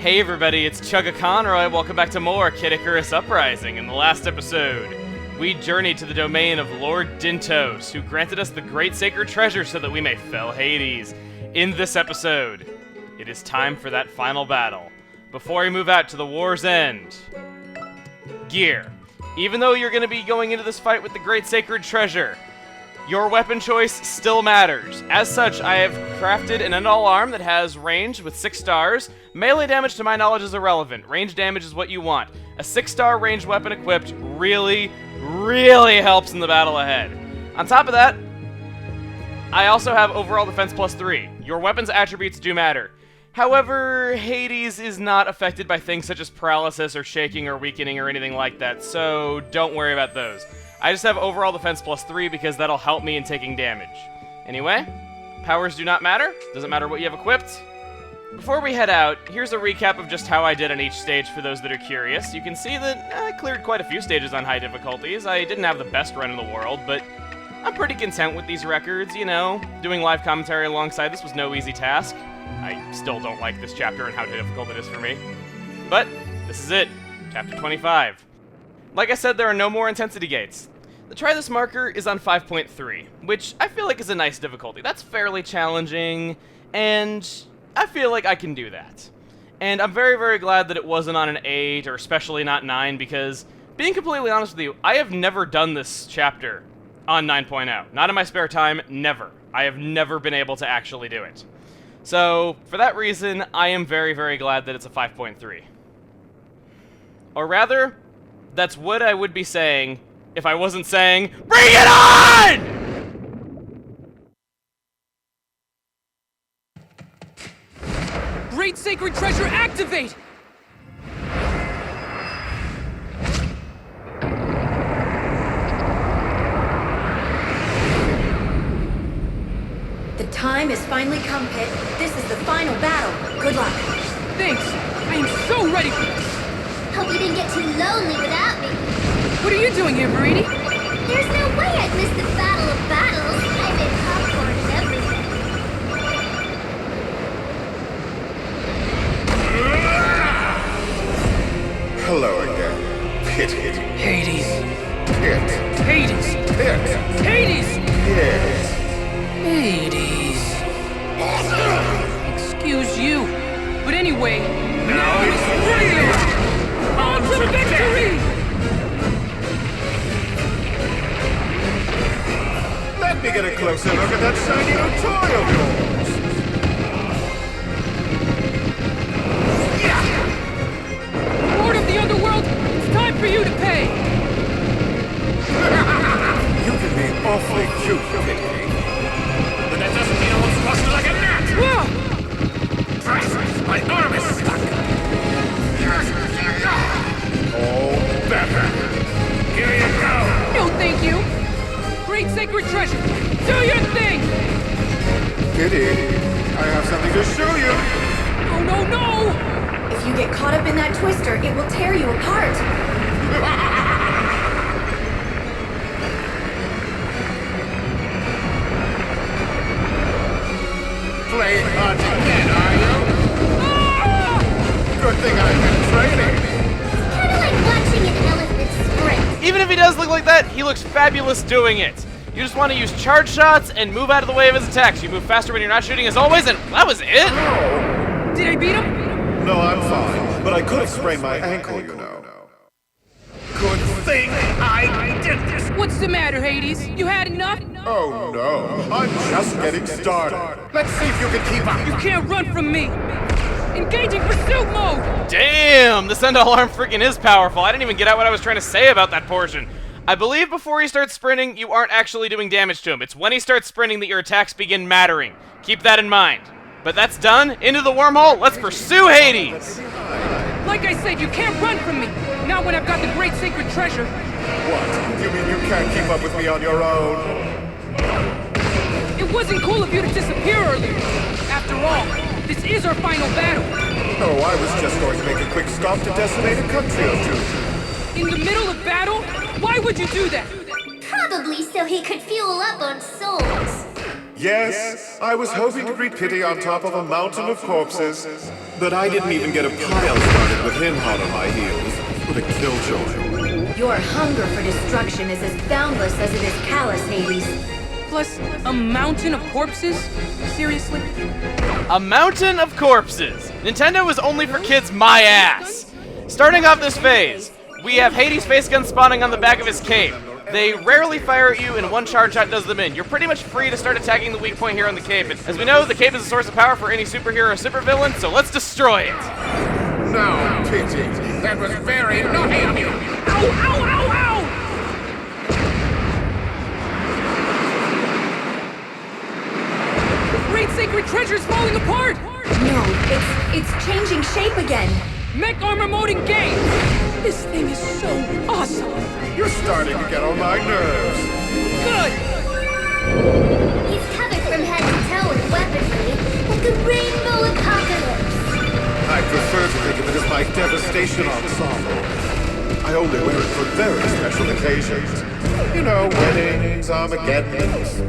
Hey everybody, it's Chugga Conroy. Welcome back to more Kid Icarus Uprising. In the last episode, we journeyed to the domain of Lord Dintos, who granted us the great sacred treasure so that we may fell Hades. In this episode, it is time for that final battle. Before we move out to the war's end, gear. Even though you're going to be going into this fight with the great sacred treasure, your weapon choice still matters. As such, I have crafted an end-all arm that has range with 6 stars. Melee damage, to my knowledge, is irrelevant. Range damage is what you want. A 6-star ranged weapon equipped really helps in the battle ahead. On top of that, I also have overall defense plus 3. Your weapon's attributes do matter. However, Hades is not affected by things such as paralysis or shaking or weakening or anything like that, so don't worry about those. I just have overall defense plus 3 because that'll help me in taking damage. Anyway, powers do not matter. Doesn't matter what you have equipped. Before we head out, here's a recap of just how I did on each stage for those that are curious. You can see that I cleared quite a few stages on high difficulties. I didn't have the best run in the world, but I'm pretty content with these records, you know. Doing live commentary alongside this was no easy task. I still don't like this chapter and how difficult it is for me. But this is it, chapter 25. Like I said, there are no more intensity gates. The Try This marker is on 5.3, which I feel like is a nice difficulty. That's fairly challenging, and I feel like I can do that. And I'm very glad that it wasn't on an 8, or especially not 9, because, being completely honest with you, I have never done this chapter on 9.0. Not in my spare time, never. I have never been able to actually do it. So, for that reason, I am very glad that it's a 5.3. Or rather, that's what I would be saying if I wasn't saying, BRING IT ON! Great sacred treasure, activate! The time has finally come, Pit. This is the final battle. Good luck. Thanks! I am so ready for this! Hope you didn't get too lonely without me. What are you doing here, Marini? There's no way I'd miss the Battle of Battles. I made popcorn and everything. Hello again. Pit. Hades. Pit. Hades. Pit. Hades! Pit. Hades. Excuse you. But anyway, now it's real! On to victory! Let me get a closer look at that shiny new toy of yours. Lord of the Underworld, it's time for you to pay! You can be awfully cute, Kitty. But that doesn't mean I won't squash you like a gnat! My arm is stuck! Oh, better! Here you go! No, thank you! Great sacred treasure! Do your thing! Kitty, I have something to show you! No! If you get caught up in that twister, it will tear you apart. Playing hard to get, are you? Good thing I've been training! Kinda like watching an elephant sprint. Even if he does look like that, he looks fabulous doing it. You just want to use charge shots and move out of the way of his attacks. You move faster when you're not shooting as always, and that was it! Did I beat him? No, I'm fine, but I could have sprained my ankle, you know. Good thing I did this! What's the matter, Hades? You had enough? Oh no, I'm just getting started. Let's see if you can keep up. You can't run from me! Engaging pursuit mode! Damn, this end-all arm freaking is powerful. I didn't even get out what I was trying to say about that portion. I believe before he starts sprinting, you aren't actually doing damage to him. It's when he starts sprinting that your attacks begin mattering. Keep that in mind. But that's done. Into the wormhole. Let's pursue Hades! Like I said, you can't run from me! Not when I've got the great sacred treasure! What? You mean you can't keep up with me on your own? It wasn't cool of you to disappear earlier! After all, this is our final battle! No, I was just going to make a quick stop to decimate a country or two. In the middle of battle? Why would you do that? Probably so he could fuel up on souls. Yes, I was hoping to greet Pity on top of a mountain of corpses, but I didn't even get a pile started with him hot on my heels. What a killjoy. Your hunger for destruction is as boundless as it is callous, Hades. Plus, a mountain of corpses? Seriously? A mountain of corpses. Nintendo is only for kids my ass. Starting off this phase, we have Hades' face gun spawning on the back of his cape. They rarely fire at you, and one charge shot does them in. You're pretty much free to start attacking the weak point here on the cape. As we know, the cape is a source of power for any superhero or supervillain, so let's destroy it. No, Pity, that was very naughty of you. Ow, ow, ow, ow! The great sacred treasure's falling apart! No, it's changing shape again. Mech armor mode engaged! This thing is so awesome! You're starting to get on my nerves. Good! He's covered from head to toe with weaponry, like a rainbow apocalypse. I prefer to think of it as my devastation ensemble. I only wear it for very special occasions. You know, weddings, Armageddons.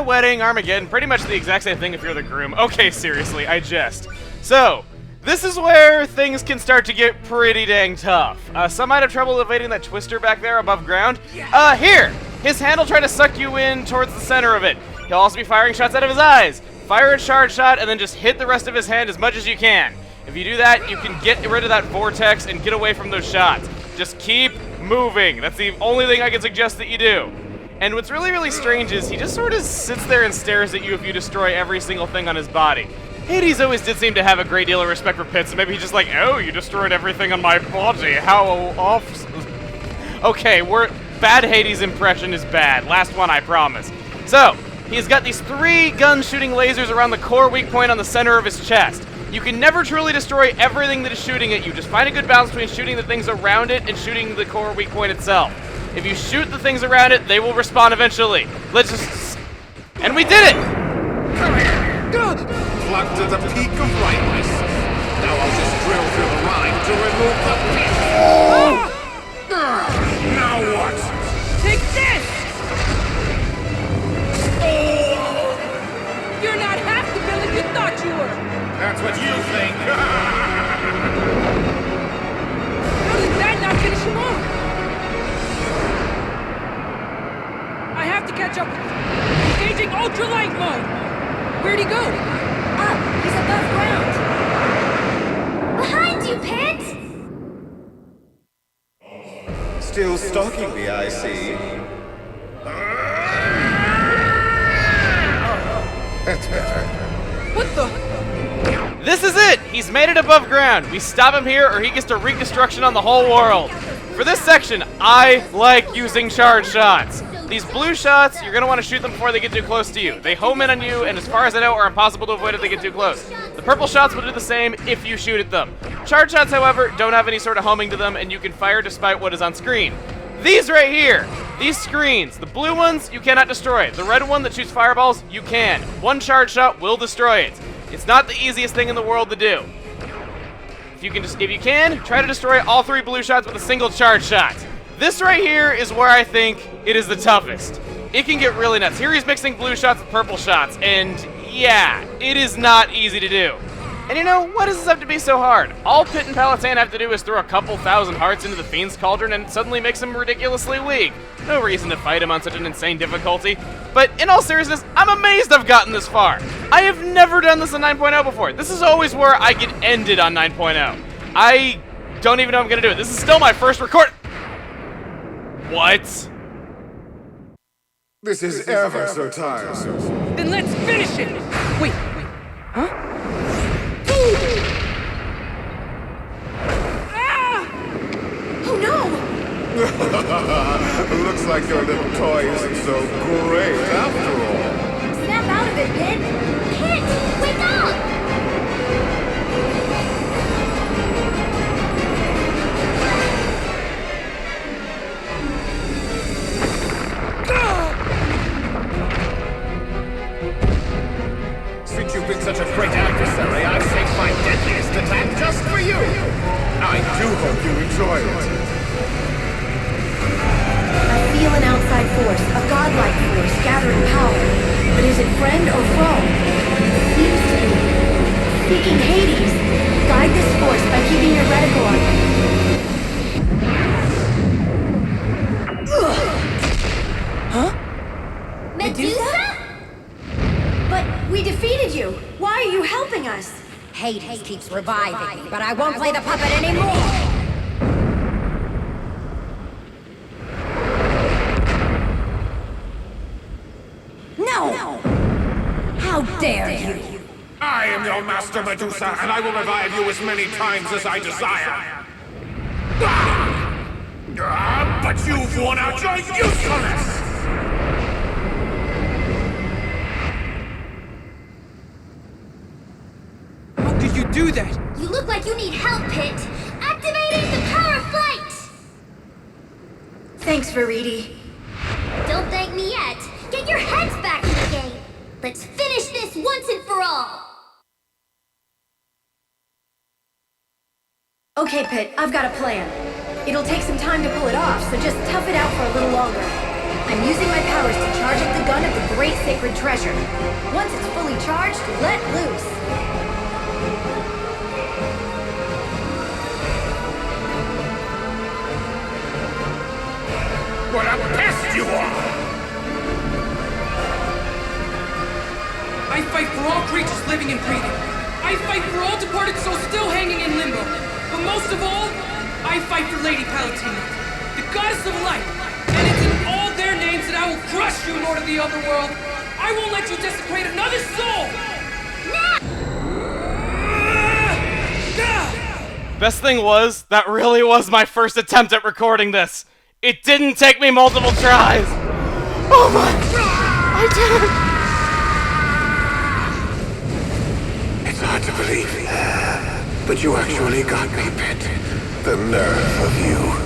Wedding, Armageddon, pretty much the exact same thing if you're the groom. Okay, seriously, I jest. So, this is where things can start to get pretty dang tough. Some might have trouble evading that twister back there above ground. Here! His hand will try to suck you in towards the center of it. He'll also be firing shots out of his eyes. Fire a charge shot and then just hit the rest of his hand as much as you can. If you do that, you can get rid of that vortex and get away from those shots. Just keep moving. That's the only thing I can suggest that you do. And what's really, really strange is he just sort of sits there and stares at you if you destroy every single thing on his body. Hades always did seem to have a great deal of respect for Pit, so maybe he's just like, oh, you destroyed everything on my body, how off... Okay, bad Hades impression is bad. Last one, I promise. So, he's got these 3 gun-shooting lasers around the core weak point on the center of his chest. You can never truly destroy everything that is shooting at you. Just find a good balance between shooting the things around it and shooting the core weak point itself. If you shoot the things around it, they will respawn eventually. Let's just... And we did it! Come here. Plugged to the peak of brightness. Now I'll just drill through the line to remove the pit. Now what? Take this! You're not half the villain you thought you were! That's what you think. How did that not finish him off? I have to catch up. Engaging ultralight mode! Where'd he go? Up, he's above ground. Behind you, Pit! Still stalking me, I see. That's better. What the? This is it! He's made it above ground. We stop him here or he gets to wreak destruction on the whole world. For this section, I like using charge shots. These blue shots, you're going to want to shoot them before they get too close to you. They home in on you, and as far as I know, are impossible to avoid if they get too close. The purple shots will do the same if you shoot at them. Charge shots, however, don't have any sort of homing to them, and you can fire despite what is on screen. These right here, these screens, the blue ones, you cannot destroy. The red one that shoots fireballs, you can. One charge shot will destroy it. It's not the easiest thing in the world to do. If you can, try to destroy all 3 blue shots with a single charge shot. This right here is where I think it is the toughest. It can get really nuts. Here he's mixing blue shots with purple shots, and yeah, it is not easy to do. And you know, why does this have to be so hard? All Pit and Palatine have to do is throw a couple thousand hearts into the Fiend's Cauldron and it suddenly makes him ridiculously weak. No reason to fight him on such an insane difficulty. But in all seriousness, I'm amazed I've gotten this far. I have never done this in 9.0 before. This is always where I get ended on 9.0. I don't even know I'm gonna do it. This is still my first record. What? This is ever so tiresome. Then let's finish it! Wait. Huh? Ah! Oh no! Looks like your little toy isn't so great after all. Snap out of it, Pit! Pit, wake up! Since you've been such a great adversary, I've saved my deadliest attack just for you! I do hope you enjoy it. I feel an outside force, a godlike force, keeps reviving, but I won't play the puppet anymore! No! How dare you! I am your master, Medusa, and I will revive you as many times as I desire. But you've worn out your usefulness! How could you do that? You look like you need help, Pit. Activating the power of flight! Thanks, Veridi. Don't thank me yet. Get your heads back in the game. Let's finish this once and for all. Okay, Pit, I've got a plan. It'll take some time to pull it off, so just tough it out for a little longer. I'm using my powers to charge up the gun of the great sacred treasure. Once it's fully charged, let loose. What a pest you are! I fight for all creatures living and breathing. I fight for all departed souls still hanging in limbo. But most of all, I fight for Lady Palatina, the goddess of light. And it's in all their names that I will crush you, Lord of the Otherworld. I won't let you desecrate another soul! Best thing was, that really was my first attempt at recording this. It didn't take me multiple tries. Oh my... I did it! It's hard to believe, but you actually got me, Pit. The nerve of you.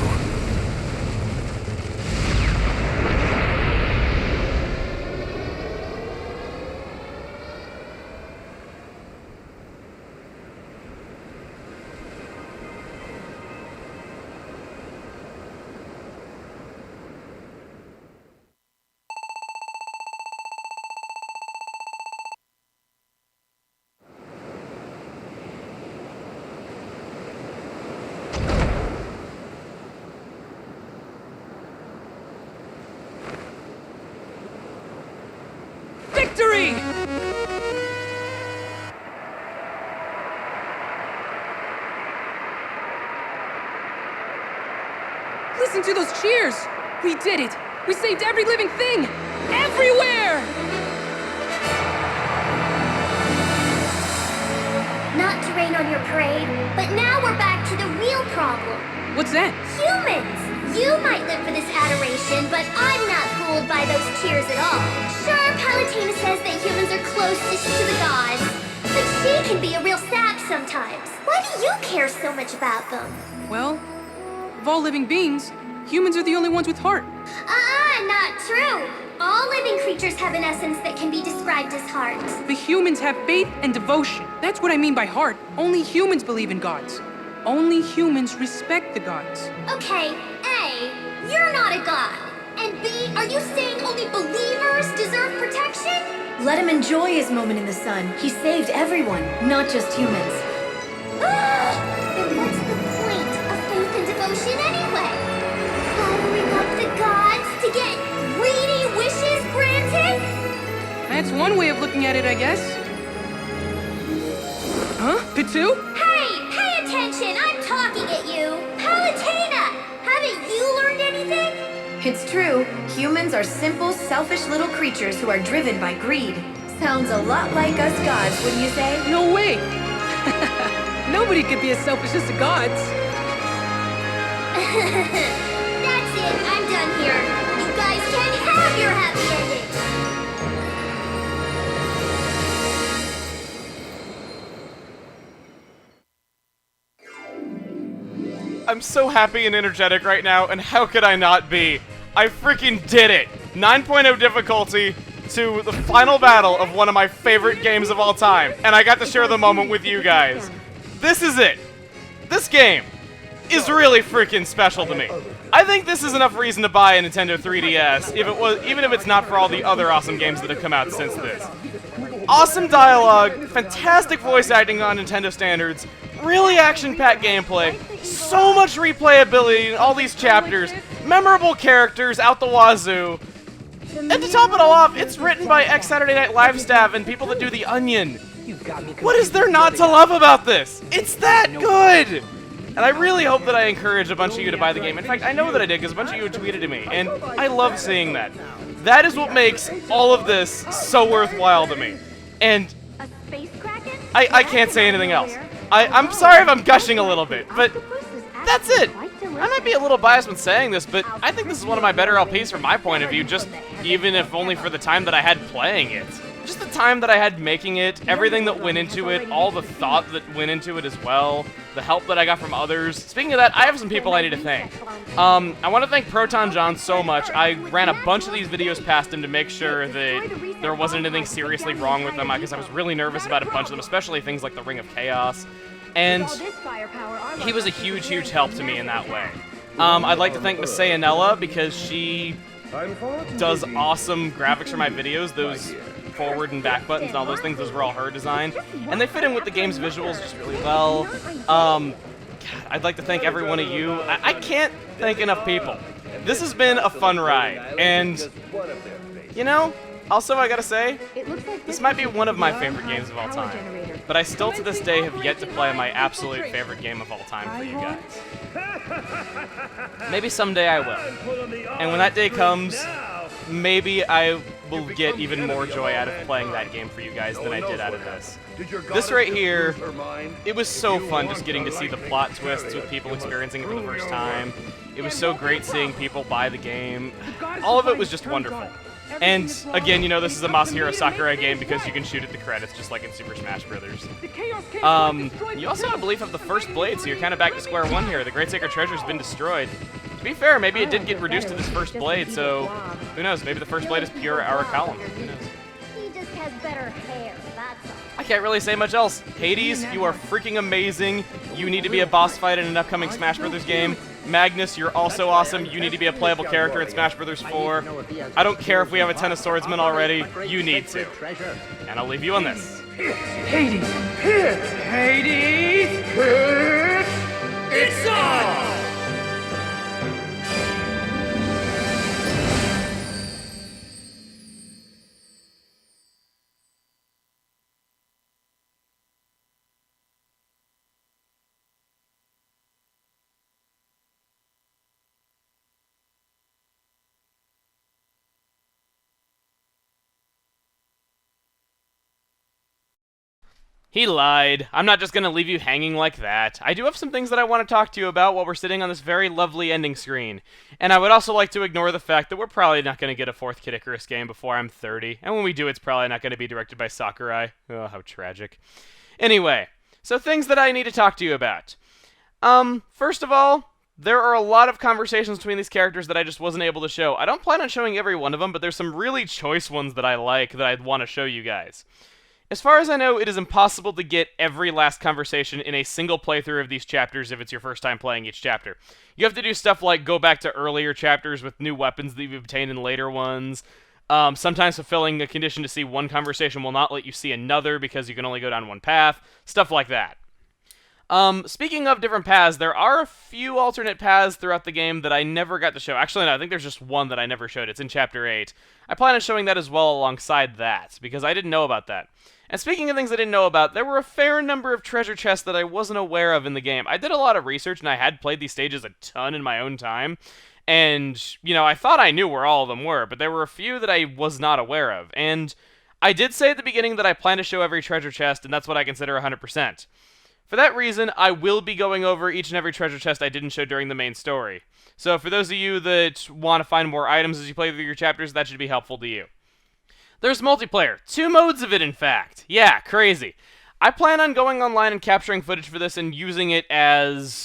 Victory! Listen to those cheers! We did it! We saved every living thing! Everywhere! Not to rain on your parade, but now we're back to the real problem. What's that? Humans! You might live for this adoration, but I'm not fooled by those cheers at all. Sure, Palatina says that humans are closest to the gods, but she can be a real sap sometimes. Why do you care so much about them? Well, of all living beings, humans are the only ones with heart. Not true. All living creatures have an essence that can be described as heart. The humans have faith and devotion. That's what I mean by heart. Only humans believe in gods. Only humans respect the gods. Okay, A, you're not a god. And B, are you saying only believers deserve protection? Let him enjoy his moment in the sun. He saved everyone, not just humans. Then what's the point of faith and devotion anyway? Following up the gods to get greedy wishes granted? That's one way of looking at it, I guess. Huh? Pitu? Hey, pay attention! I'm talking at you! Palatina! Haven't you learned anything? It's true. Humans are simple, selfish little creatures who are driven by greed. Sounds a lot like us gods, wouldn't you say? No way! Nobody could be as selfish as the gods. That's it, I'm done here. You guys can have your happy ending. I'm so happy and energetic right now, and how could I not be? I freaking did it! 9.0 difficulty to the final battle of one of my favorite games of all time, and I got to share the moment with you guys. This is it! This game is really freaking special to me. I think this is enough reason to buy a Nintendo 3DS, even if it's not for all the other awesome games that have come out since this. Awesome dialogue, fantastic voice acting on Nintendo standards, really action-packed gameplay, so much replayability in all these chapters, memorable characters out the wazoo, and to top it all off, it's written by ex-Saturday Night Live staff and people that do The Onion. What is there not to love about this? It's that good! And I really hope that I encouraged a bunch of you to buy the game. In fact, I know that I did because a bunch of you tweeted to me, and I love seeing that. That is what makes all of this so worthwhile to me. And I can't say anything else. I'm sorry if I'm gushing a little bit, but that's it. I might be a little biased when saying this, but I think this is one of my better LPs from my point of view, just even if only for the time that I had playing it. Just the time that I had making it, everything that went into it, all the thought that went into it as well, the help that I got from others. Speaking of that, I have some people I need to thank. I want to thank Proton John so much. I ran a bunch of these videos past him to make sure that there wasn't anything seriously wrong with them, because I was really nervous about a bunch of them, especially things like the Ring of Chaos. And he was a huge, huge help to me in that way. I'd like to thank Miss Sayanella because she does awesome graphics for my videos. Those forward and back buttons and all those things, those were all her design. And they fit in with the game's visuals just really well. God, I'd like to thank every one of you. I can't thank enough people. This has been a fun ride. And, you know, also I gotta say, this might be one of my favorite games of all time. But I still to this day have yet to play my absolute favorite game of all time for you guys. Maybe someday I will. And when that day comes, maybe I will get even more joy out of playing that game for you guys than I did out of this. This right here, it was so fun just getting to see the plot twists with people experiencing it for the first time. It was so great seeing people buy the game. All of it was just wonderful. And, again, you know, this is a Masahiro Sakurai game because you can shoot at the credits just like in Super Smash Bros. You also, I believe, have the first blade, so you're kind of back to square one here. The Great Sacred Treasure's been destroyed. To be fair, maybe it did get reduced to this first blade, so who knows? Maybe the first blade is pure Auricalum. Who knows? He just has better hair, that's all. I can't really say much else. Hades, you are freaking amazing. You need to be a boss fight in an upcoming Smash Bros. Game. Magnus, you're also awesome. You need to be a playable character in Smash Bros. 4. I don't care if we have a ton of swordsmen already. You need to. And I'll leave you on this. Hades! Hits! Hades! Hits! It's on! He lied. I'm not just gonna leave you hanging like that. I do have some things that I want to talk to you about while we're sitting on this very lovely ending screen. And I would also like to ignore the fact that we're probably not gonna get a fourth Kid Icarus game before I'm 30. And when we do, it's probably not gonna be directed by Sakurai. Oh, how tragic. Anyway, so things that I need to talk to you about. First of all, there are a lot of conversations between these characters that I just wasn't able to show. I don't plan on showing every one of them, but there's some really choice ones that I like that I'd want to show you guys. As far as I know, it is impossible to get every last conversation in a single playthrough of these chapters if it's your first time playing each chapter. You have to do stuff like go back to earlier chapters with new weapons that you've obtained in later ones. Sometimes fulfilling a condition to see one conversation will not let you see another because you can only go down one path. Stuff like that. Speaking of different paths, there are a few alternate paths throughout the game that I never got to show. Actually, no, I think there's just one that I never showed. It's in Chapter 8. I plan on showing that as well alongside that, because I didn't know about that. And speaking of things I didn't know about, there were a fair number of treasure chests that I wasn't aware of in the game. I did a lot of research, and I had played these stages a ton in my own time. And, you know, I thought I knew where all of them were, but there were a few that I was not aware of. And I did say at the beginning that I plan to show every treasure chest, and that's what I consider 100%. For that reason, I will be going over each and every treasure chest I didn't show during the main story. So for those of you that want to find more items as you play through your chapters, that should be helpful to you. There's multiplayer. 2 modes of it, in fact. Yeah, crazy. I plan on going online and capturing footage for this and using it in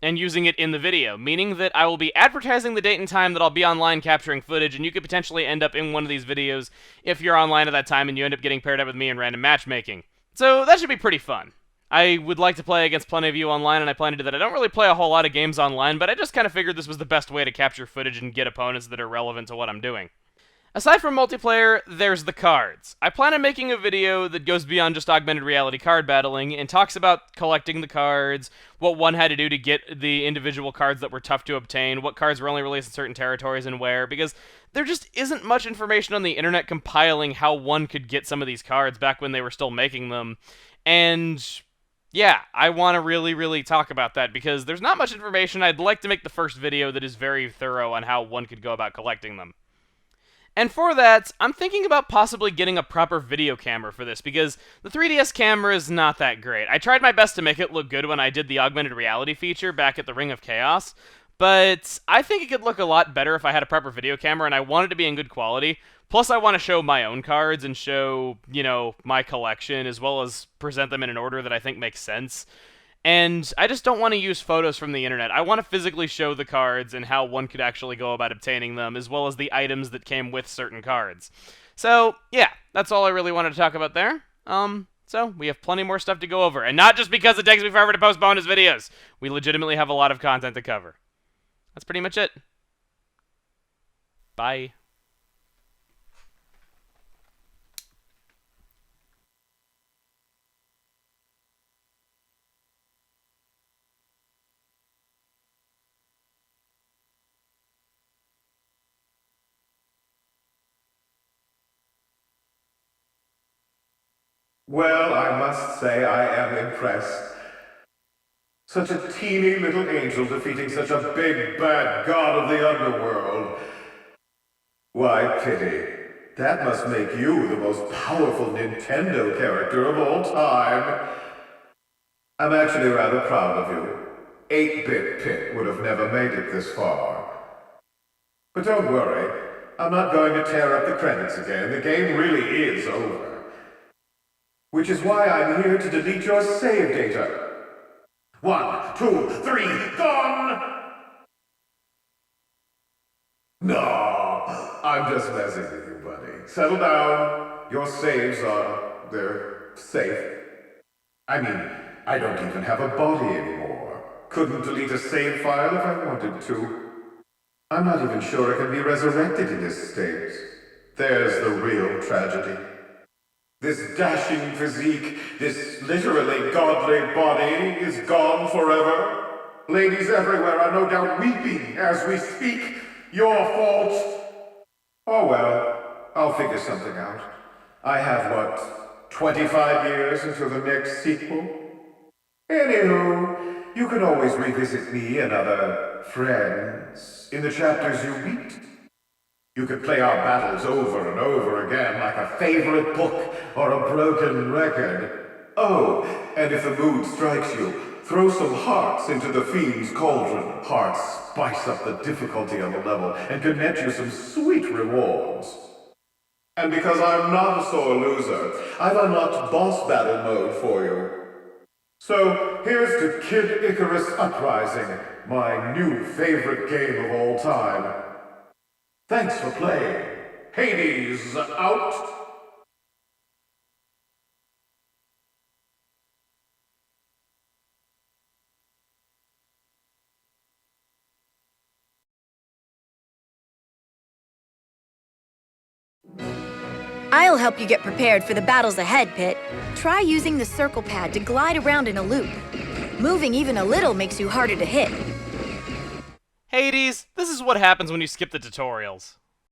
the video, meaning that I will be advertising the date and time that I'll be online capturing footage, and you could potentially end up in one of these videos if you're online at that time and you end up getting paired up with me in random matchmaking. So that should be pretty fun. I would like to play against plenty of you online, and I plan to do that. I don't really play a whole lot of games online, but I just kind of figured this was the best way to capture footage and get opponents that are relevant to what I'm doing. Aside from multiplayer, there's the cards. I plan on making a video that goes beyond just augmented reality card battling and talks about collecting the cards, what one had to do to get the individual cards that were tough to obtain, what cards were only released in certain territories and where, because there just isn't much information on the internet compiling how one could get some of these cards back when they were still making them. And yeah, I want to really talk about that because there's not much information. I'd like to make the first video that is very thorough on how one could go about collecting them. And for that, I'm thinking about possibly getting a proper video camera for this, because the 3DS camera is not that great. I tried my best to make it look good when I did the augmented reality feature back at the Ring of Chaos, but I think it could look a lot better if I had a proper video camera, and I want it to be in good quality. Plus, I want to show my own cards and show, my collection, as well as present them in an order that I think makes sense. And I just don't want to use photos from the internet. I want to physically show the cards and how one could actually go about obtaining them, as well as the items that came with certain cards. So, yeah, that's all I really wanted to talk about there. So we have plenty more stuff to go over. And not just because it takes me forever to post bonus videos. We legitimately have a lot of content to cover. That's pretty much it. Bye. Well, I must say I am impressed. Such a teeny little angel defeating such a big bad god of the underworld. Why, pity. That must make you the most powerful Nintendo character of all time. I'm actually rather proud of you. 8-bit Pit would have never made it this far. But don't worry, I'm not going to tear up the credits again. The game really is over. Which is why I'm here to delete your save data. 1, 2, 3, gone! No, I'm just messing with you, buddy. Settle down. Your saves they're safe. I mean, I don't even have a body anymore. Couldn't delete a save file if I wanted to. I'm not even sure it can be resurrected in this state. There's the real tragedy. This dashing physique, this literally godly body is gone forever. Ladies everywhere are no doubt weeping as we speak. Your fault. Oh well, I'll figure something out. I have, 25 years until the next sequel? Anywho, you can always revisit me and other friends in the chapters you meet. You could play our battles over and over again like a favorite book or a broken record. Oh, and if the mood strikes you, throw some hearts into the Fiend's Cauldron. Hearts spice up the difficulty of the level and can net you some sweet rewards. And because I'm not a sore loser, I've unlocked boss battle mode for you. So, here's to Kid Icarus Uprising, my new favorite game of all time. Thanks for playing. Hades out. I'll help you get prepared for the battles ahead, Pit. Try using the circle pad to glide around in a loop. Moving even a little makes you harder to hit. Hades, this is what happens when you skip the tutorials.